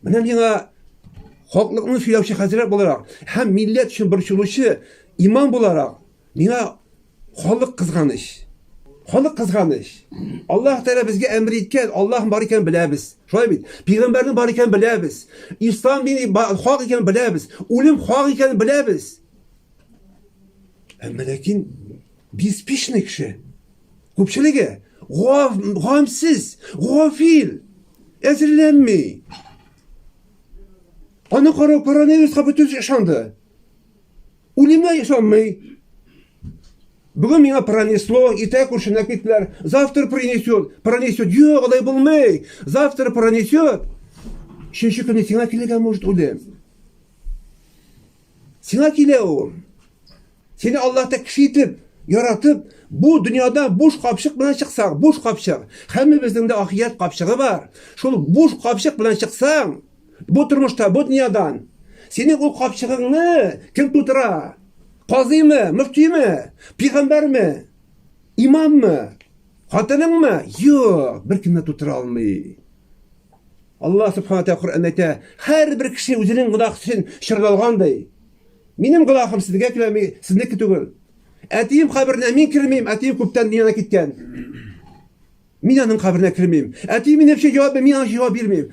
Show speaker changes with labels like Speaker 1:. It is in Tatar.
Speaker 1: Менә миңа хаклыкны сөйләүче хәзрәт буларак һәм милләт өчен борчылучы имам буларак миңа халык кызганыч. Халык кызганыч. Аллаһ Тәала безгә әмр иткән, Аллаһ бар икән беләбез. Шулай бит. Пәйгамбәрнең бар икән беләбез. Ислам дине хак икән беләбез. Үлем хак икән беләбез. Әмма ләкин биспишне кеше. Күпчелеге гамсыз, гафил, әзерләнми. Аны карап коронавирусқа бөтен ышанды. Үлемгә ышанмый. Бүгін миңа пронесло, итә күршенә киттеләр. Завтра пронесет. Юк, алай булмый. Завтра пронесет. Шенче көне сиңа килергә может үлем. Сиңа килә ул. Сине Аллаһ кеше итеп, яратып, бу дөньяда буш капчык белән чыксаң, буш капчык. Һәммәбезнең дә ахият капчыгы бар. Шул буш капчык белән чыксаң, бу тормышта, бу дөньядан, синең ул капчыгыңны кем тутыра? Казыймы, мөфтиме, пәйгамбәрме, имаммы, хатыныңмы? Юк, беркем дә тутыра алмый. Аллаһ Субханаһу ва Тааля Куръанда әйтә, һәр бер кеше үзенең гынаһын чыргалгандай. Минем гынаһым сезгә килми, сезнеке түгел. Әтием каберенә мин кирмим, әтием күптән дөньядан киткән. Мин аның каберенә кирмим. Әтием минем җавап, мин аңа җавап бирмим.